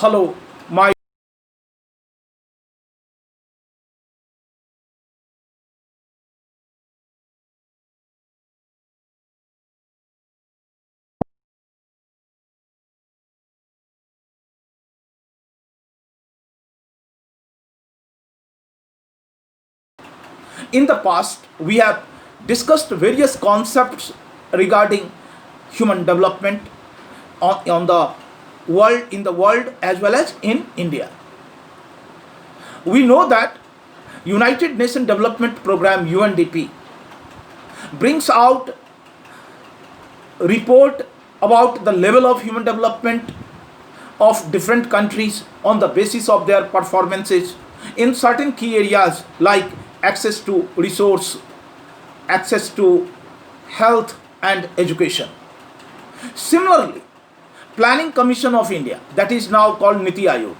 Hello, my in the past we have discussed various concepts regarding human development on the world in the world as well as in India. We know that United Nations Development Program UNDP brings out report about the level of human development of different countries on the basis of their performances in certain key areas like access to resource, access to health and education. Similarly, Planning Commission of India, that is now called Niti Aayog,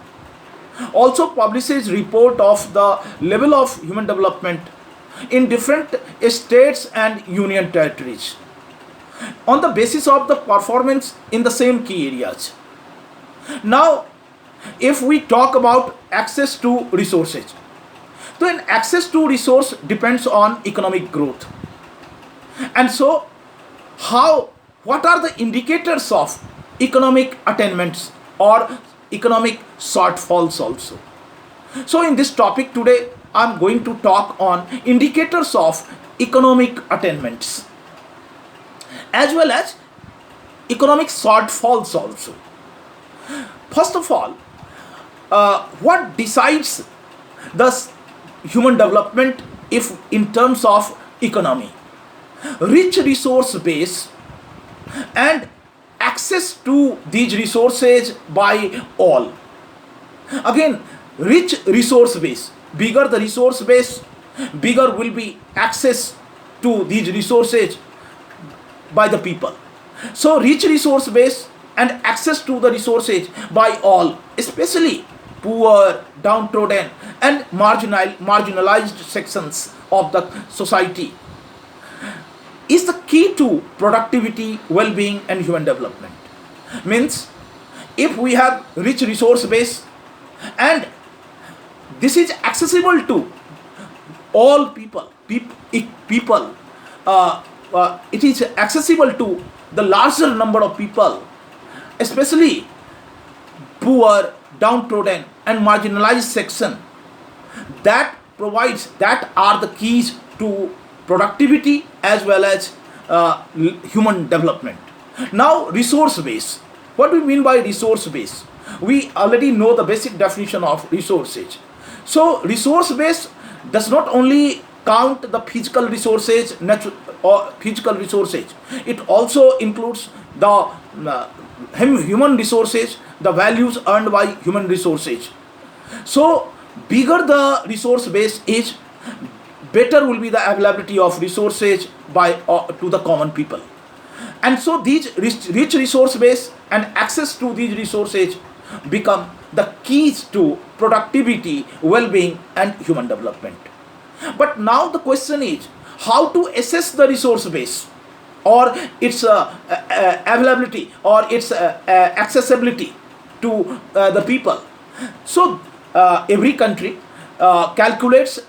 also publishes report of the level of human development in different states and union territories on the basis of the performance in the same key areas. Now, if we talk about access to resources, then access to resource depends on economic growth. And so, what are the indicators of economic attainments or economic shortfalls also? So, in this topic today, I am going to talk on indicators of economic attainments as well as economic shortfalls also. First of all, what decides the human development if in terms of economy? Rich resource base and access to these resources by all. Again, rich resource base. Bigger the resource base, bigger will be access to these resources by the people. So rich resource base and access to the resources by all, especially poor, downtrodden and marginalized sections of the society, is the key to productivity, well-being and human development. Means if we have rich resource base and this is accessible to all people, it is accessible to the larger number of people, especially poor, downtrodden and marginalized section, that are the keys to productivity as well as human development. Now, resource base. What do we mean by resource base? We already know the basic definition of resources. So resource base does not only count the physical resources, it also includes the human resources, the values earned by human resources. So bigger the resource base is, better will be the availability of resources by to the common people. And so these rich resource base and access to these resources become the keys to productivity, well-being and human development. But now the question is how to assess the resource base or its availability or its accessibility to the people. So every country calculates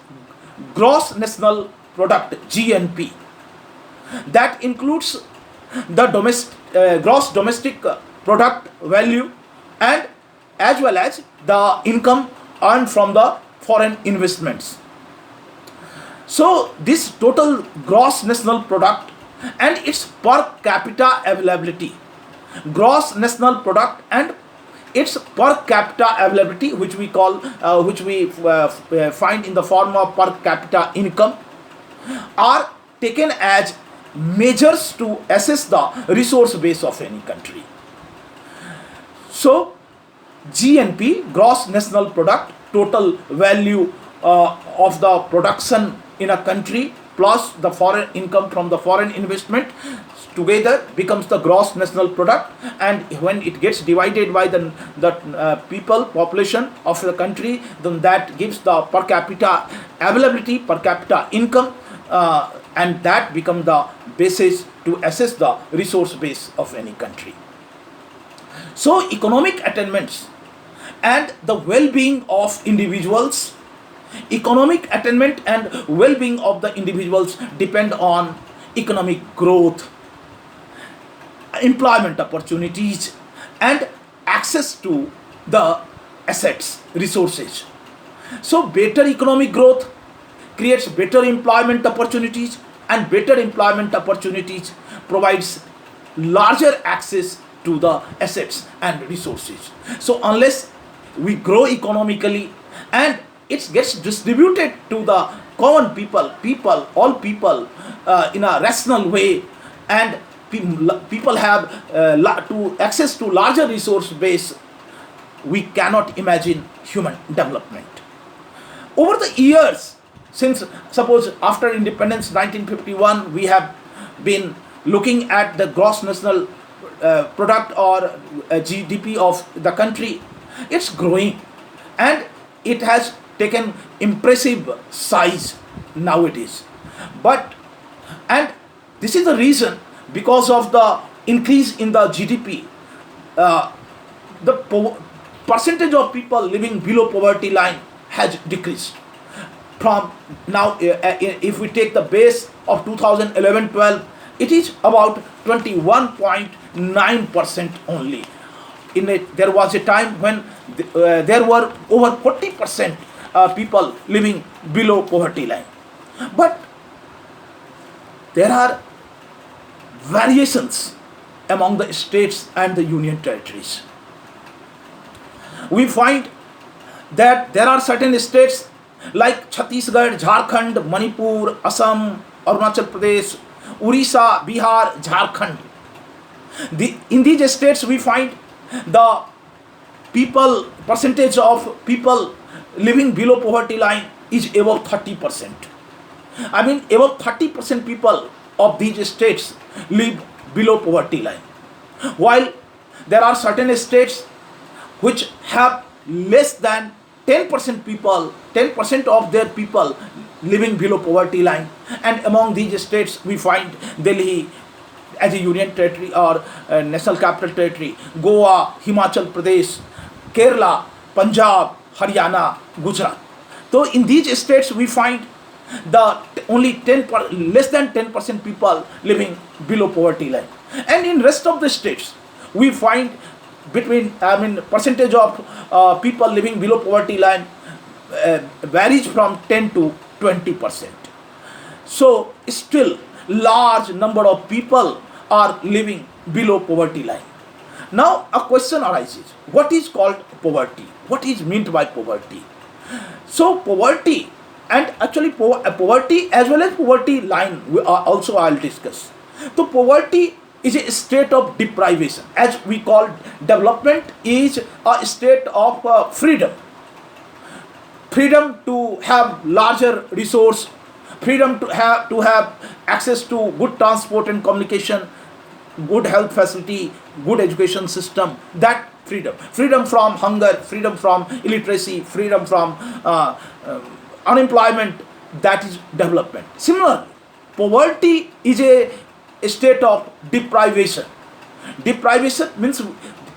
gross national product, GNP, that includes the gross domestic product value and as well as the income earned from the foreign investments. So this total gross national product and its per capita availability, gross national product and its per capita availability, which we call which we find in the form of per capita income, are taken as measures to assess the resource base of any country. So GNP, gross national product, total value of the production in a country plus the foreign income from the foreign investment together becomes the gross national product, and when it gets divided by the population of the country, then that gives the per capita availability, per capita income, and that becomes the basis to assess the resource base of any country. So economic attainments and the well-being of individuals. Economic attainment and well-being of the individuals depend on economic growth, employment opportunities, and access to the assets, resources. So better economic growth creates better employment opportunities, and better employment opportunities provides larger access to the assets and resources. So unless we grow economically and it gets distributed to the common people, all people, in a rational way, and people have to access to larger resource base, we cannot imagine human development. Over the years, since suppose after independence 1951, we have been looking at the gross national product, or GDP of the country. It's growing and it has taken impressive size nowadays. But and this is the reason, because of the increase in the GDP, the percentage of people living below poverty line has decreased. From now, if we take the base of 2011-12, it is about 21.9% only. There was a time when there were over 40% people living below poverty line. But there are variations among the states and the union territories. We find that there are certain states like Chhattisgarh, Jharkhand, Manipur, Assam, Arunachal Pradesh, Orissa, Bihar, Jharkhand. In these states we find the percentage of people living below poverty line is above 30%. I mean, above 30% people of these states live below poverty line, while there are certain states which have less than 10% people, 10% of their people living below poverty line. And among these states we find Delhi as a union territory or national capital territory, Goa, Himachal Pradesh, Kerala, Punjab, Haryana, Gujarat. So in these states we find the only less than 10% people living below poverty line. And in rest of the states we find percentage of people living below poverty line varies from 10 to 20%. So still large number of people are living below poverty line. Now a question arises: what is called poverty? What is meant by poverty? So poverty, and actually poverty as well as poverty line also I'll discuss. So poverty is a state of deprivation, as we call development is a state of freedom to have larger resource, freedom to have access to good transport and communication, good health facility, good education system. That freedom from hunger, freedom from illiteracy, freedom from unemployment, that is development. Similarly, poverty is a state of deprivation. Deprivation means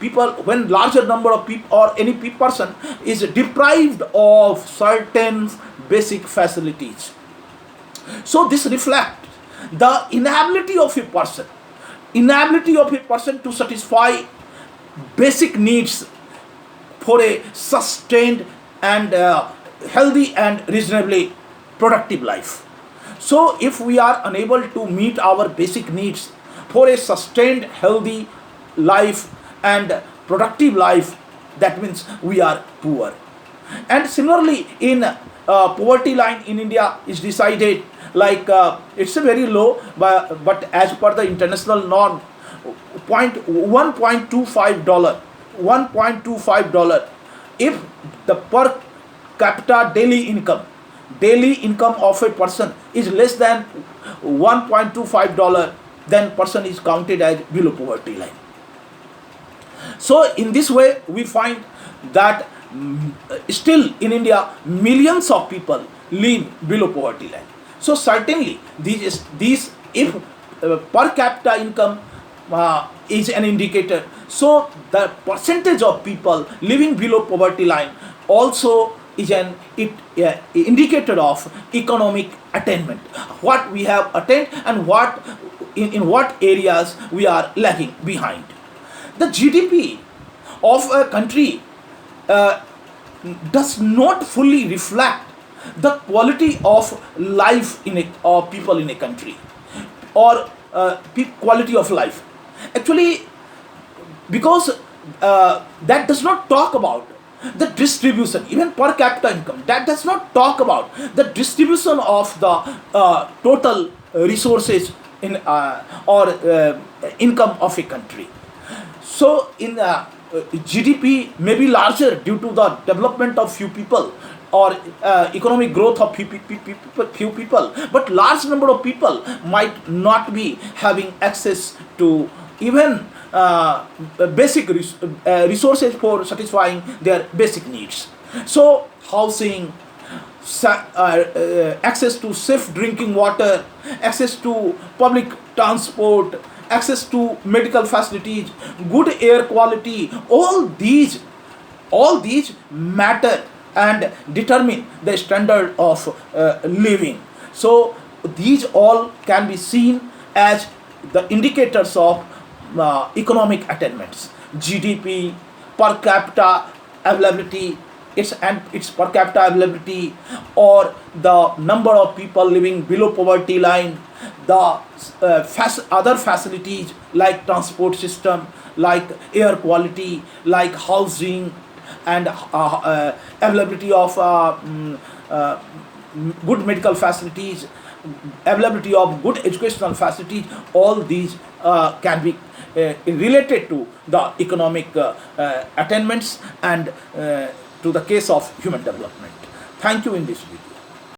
people, when larger number of people or any person is deprived of certain basic facilities. So this reflects the inability of a person to satisfy basic needs for a sustained and healthy and reasonably productive life. So if we are unable to meet our basic needs for a sustained healthy life and productive life, that means we are poor. And similarly, in poverty line in India is decided like it's a very low, but as per the international norm, $1.25. If the per capita daily income of a person is less than $1.25, then person is counted as below poverty line. So in this way we find that still in India millions of people live below poverty line. So certainly these if per capita income is an indicator. So the percentage of people living below poverty line also is an indicator of economic attainment. What we have attained and what in what areas we are lagging behind. The GDP of a country uh, does not fully reflect the quality of life in a or people in a country, or quality of life. Actually, because that does not talk about the distribution, even per capita income. That does not talk about the distribution of the total resources in or income of a country. So, in GDP may be larger due to the development of few people, or economic growth of few people, but large number of people might not be having access to even basic resources for satisfying their basic needs. So, housing, access to safe drinking water, access to public transport, access to medical facilities, good air quality, all these matter and determine the standard of living. So these all can be seen as the indicators of economic attainments. GDP, per capita availability, its per capita availability, or the number of people living below poverty line, the other facilities like transport system, like air quality, like housing, and availability of good medical facilities, availability of good educational facilities. All these can be related to the economic attainments and to the case of human development. Thank you in this video.